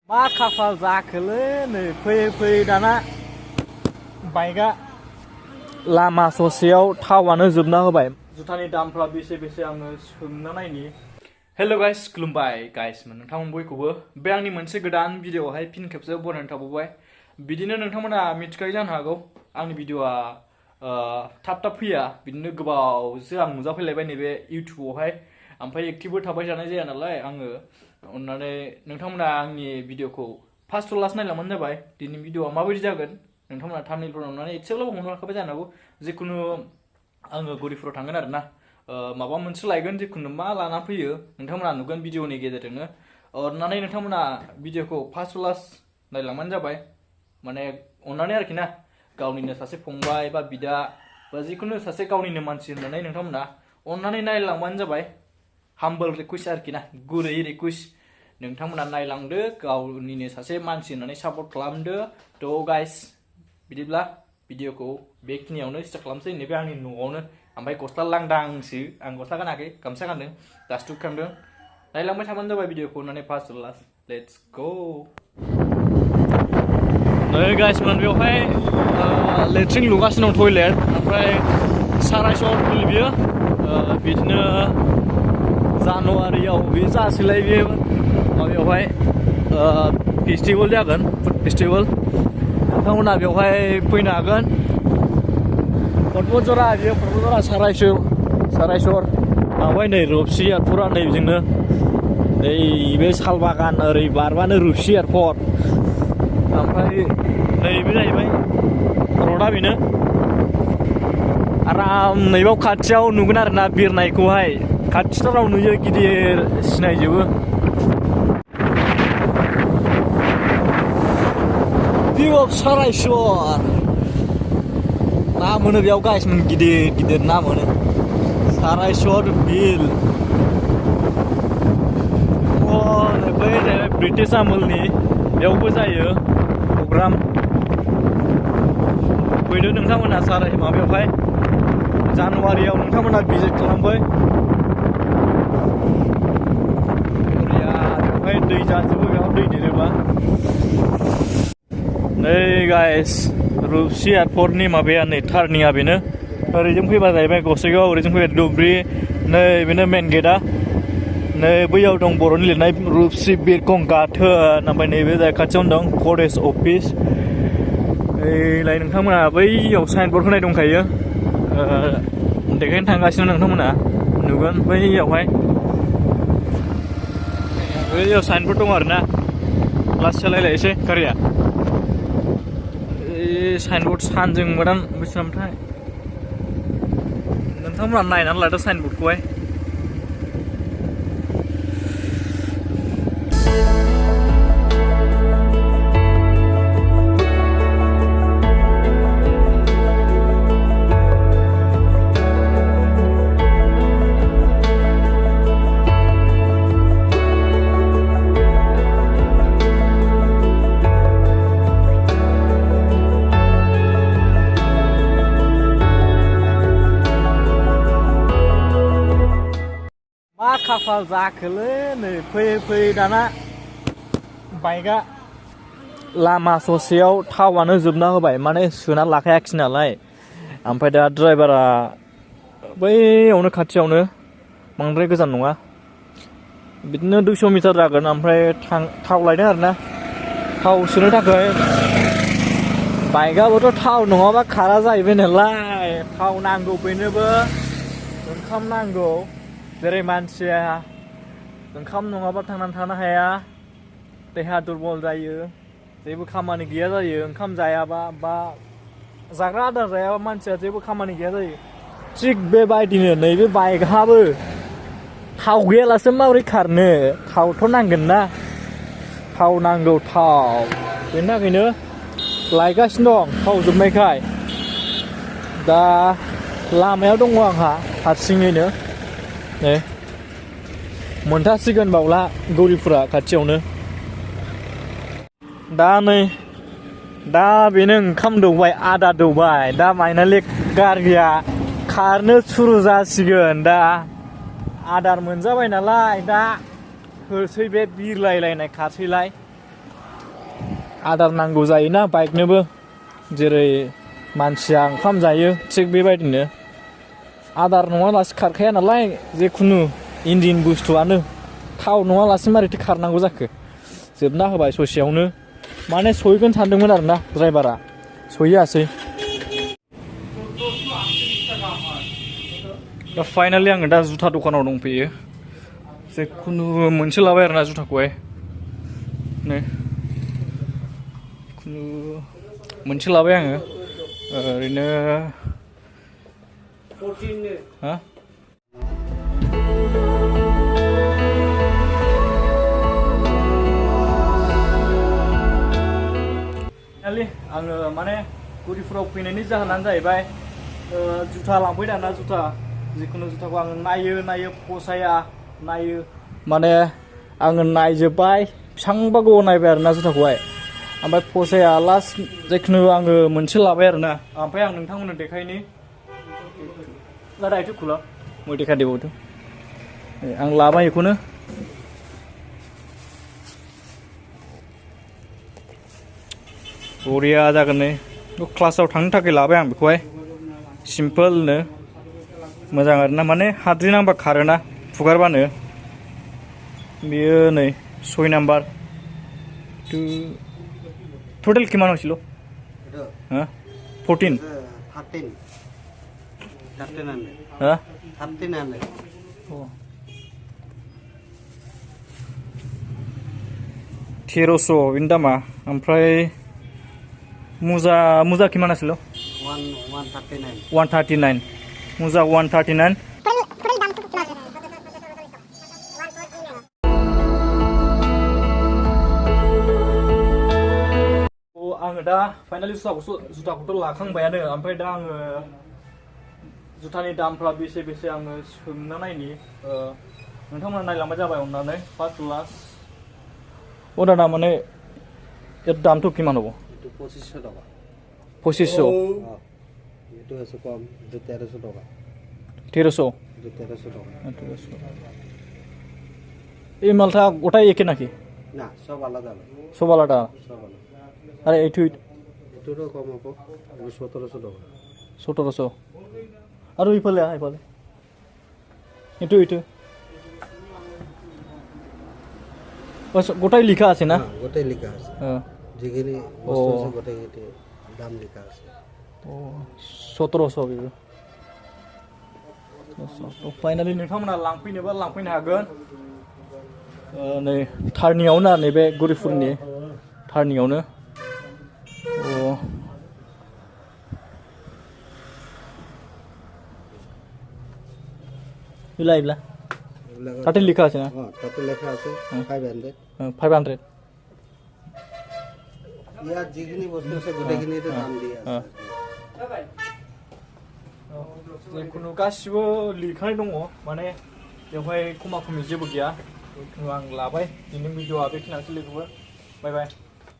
मा खाफाल जाखोलै नै फैयै फैयै दाना बाइकआ लामा ससेयाव थावानो जोबना होबाय। जुथानि दामफ्रा बेसे आङो सोंना नायनि। हेल' गाइस, खुलुमबाय गाइसमोन नोंथांमोन बयखौबो बे आंनि मोनसे गोदान भिडिअ'आवहाय फिन खेबसे बरायनानै थाबावबाय। बिदिनो नोंथांमोना मिथिखायो जानो हागौ आंनि भिडिअ'आ थाब फैया, बिदिनो गोबावसो आं नुजाफैलायबाय नैबे इउटुबावहाय। ओमफ्राय एक्टिभबो थाबाय थानाय जाया नालाय आङो। अन्नानै नोंथांमोना आंनि भिडिअ'खौ फार्स्ट टु लास्ट नायलांबानो जाबाय। दिनैनि भिडिअ'आ माबायदि जागोन नोंथांमोना थाम्बनेलफोराव नुनानै एसेब्लाबो हमनो हाखाबाय जानो हागौ। जिखुनु आङो गरिफोराव थांगोन आरोना, माबा मोनसे लायगोन, जिखुनु मा लाना फैयो नोंथांमोना नुगोन भिडिअ'नि गेजेरजोंनो। अन्नानै नोंथांमोना भिडिअ'खौ फार्स्ट टु लास्ट नायलांबानो जाबाय। माने अन्नानै आरोखि ना, गावनिनो सासे फंबाय बा बिदा बा जिखुनु सासे गावनिनो मानसि होननानै नोंथांमोना अन्नानै नायलांबानो जाबाय। हाम्बल रिकुवेस्ट आरोखि ना, गुरै रिकुवेस्ट। नोंथांमोना नायलांदो, गावनिनो सासे मानसि होननानै सापर्ट खालामदो। थ' गाइस, बिदिब्ला भिडिअ'खौ बेखिनियावनो स्टार्ट खालामसै। नैबे आंनि न'आवनो, ओमफ्राय गस्ला लांदांसो, आं गस्ला गानाखै, गामसा गानदों, दासो दुगैखांदों। नायलांबाय थाबानो जाबाय भिडिअ'खौ होननानै first two last. Let's go. नै गाइसमोन, बेवहाय लेट्रिन लुगासिनो दं, टयलेट। ओमफ्राय सारायस' बिल बियो, बिदिनो जानुवारियाव बे जासैलाय बे माबायावहाय फेस्टिभेल जागोन, फुड फेस्टिभेल। नोंथांमोना बेवहाय फैनो हागोन। पद्मजरा बियो, पद्मजरा सारायसर। ओमफ्राय नै रुपसि एयारपर्टआ नै बेजोंनो, नै बे साल बागान ओरै बारबानो रुपसि एयारपर्ट। ओमफ्राय नैबे जाहैबाय रडआ, बेनो आराम। नैबाव खाथियाव नुगोन आरोना बिरनायखौहाय, खाथिथाराव नुयो, गिदिर सिनायजोबो। भिउ अफ सारायसर ना मोनो बेयाव गाइसमोन, गिदिर ना मोनो। सारायसर बिल। बै जाहैबाय ब्रिटिश आमुलनि, बेयावबो जायो प्रग्राम। फैदो नोंथांमोना माबायावहाय जानुवारियाव नोंथांमोना भिजिट खालामफै। बेवहाय दै जाजोबो, बेयाव दै देरोबा। नै गाइस, रुपसि एयारपर्टनि माबाया नै टार्निंआ बेनो। ओरैजों फैबा जाहैबाय गसाइगाव, ओरैजों फैबा धुबुरि। नै बेनो मेन गेटआ। नै बैयाव दं बर'नि लिरनाय रुपसि बिरखं गाथोन। ओमफ्राय नैबे जाय खाथियावनो दं फरेस्ट अफिस। ओइलाय नोंथांमोना बैयाव साइनबर्ड होनाय दंखायो, देखायनो थांगासिनो नोंथांमोना नुगोन बैयावहाय। बैयाव साइनबर्ड दं आरोना। लास्ट सालायलाय एसे गारिया। साइनबर्ड सानजों मोदान बेसेबांथाय नोंथांमोना नायनानै लादो साइनबर्डखौहाय। मा खाफाल जाखोलै नै फैयै दाना बाइकआ लामा ससेयाव थावानो जोबना होबाय। माने सोना लाखायाखिसै नालाय। ओमफ्राय दा ड्राइभारा बैयावनो खाथियावनो, बांद्राय गोजान नङा, बिदिनो 200 मिटार जागोन। ओमफ्राय थाव लायदों आरोना, थाव सोनो थाखाय। बाइकआबोथ' थाव नङाबा खारा जाहैबाय नालाय। थाव नांगौ बेनोबो, ओंखाम नांगौ। जेरै मानसिया ओंखाम नङाबा थांनानै थानो हाया, देहा दुरबल जायो, जेबो खामानि गैया जायो। ओंखाम जायाबा बा जाग्रा आदार जायाबा मानसिया जेबो खामानि गैया जायो। थिग बेबायदिनो नैबे बाइकआबो थाव गैयालासे माबोरै खारनो? थावथ' नांगोन ना, थाव नांगौ, थाव। बेनि थाखायनो लायगासिनो दं, थाव जोबनायखाय। दा लामायाव दङ आंहा हारसिङैनो। नै मोनथासिगोन बावला गौरिपुरा खाथियावनो। दा बेनो ओंखाम दौबाय, आदार दौबाय। दा फाइनालि गारिया खारनो सुरु जासिगोन। दा आदार मोनजाबाय नालाय, दा होसै बे बिरलायलायनाय खारसैलाय। आदार नांगौ जायोना बाइकनोबो जेरै मानसिया ओंखाम जायो थिग बेबायदिनो आदार नङालासे खारखाया नालाय जेखुनु इन्जिन बुस्थुआनो थाव नङालासे मारैथो खारनांगौ जाखो जोबना होबाय ससेयावनो माने सहैगोन सानदोंमोन आरोना ड्राइभारा सहैयासै दा फाइनालि आङो दा जुथा दखानाव दंफैयो जेखुनु मोनसे लाबाय आरोना जुथाखौहाय नै खुनु मोनसे लाबाय आङो ओरैनो हा आङो माने गुरिफोराव फैनायनि जाहोनानो जाहैबाय जुथा लांफैदों आरोना जुथा जिखुनु जुथाखौ आङो नायो फसाया नायो माने आङो नायजोब्बाय बेसेबांबा गोबाव नायबाय आरोना जुथाखौहाय ओमफ्राय फसाया लास्ट जिखुनु आङो मोनसे लाबाय आरोना ओमफ्राय आं नोंथांमोननो देखायनि लाइट खुला मैं देखा देबो आं लाबाय बेखौनो बरिया जागोन नै क्लासाव थांनो थाखाय लाबाय आं बेखौहाय सिम्पोलनो मोजां आरोना माने हाद्रि नांबा खारोना फुगारबानो बेयो नै 6 नाम्बार टोटल किमान হৈছিল হ্যাঁ 14 হ্যাঁ 1300 बेनि दामा ओमफ्राय मुजा किमान আছিল 139 मुजा 139 आङो दा फाइनालि जुथाखौथ' लाखांबायानो ओमफ्राय दा आङो जुथानि दामफ्रा बेसे आङो सोंना नायनि नोंथांमोना नायलांबाय जाबाय अननानै फार्स्ट लास्ट ও দাদা মানে এর দামটো কিমান হ'ব 2500 টাকা 2500 এটো আছে কম 1300 টাকা 1300 টাকা এই মালটা ওটাই একে নাকি না সব আলাদা সব আলাদা আরে এটোরও কম হ'ব 1700 টাকা 1700 আৰু ইফালে এটো গোটাই লিখা আছে না গোটাই লিখা আছে যেখানে বস্তু আছে গোটাই এতে দাম লিখা আছে 1700 बेबो फाइनालि नोंथांमोना लांफैनोबा लांफैनो हागोन नै थारनियावनो नैबे गुरिफुरनि थारनियावनो इलाइब्ला তাতে লেখা আছে না তাতে লেখা আছে 500 ইয়ার যেখানে বস্তু আছে গোটাইখিনি এর দাম দিয়ে আছে जिखुनु गासिबो लिरखानाय दङ माने बेवहाय खमा खमि जेबो गैया आं लाबाय दिनैनि भिडिअआ बेखिनियावसो लोगोफोर बाय बाय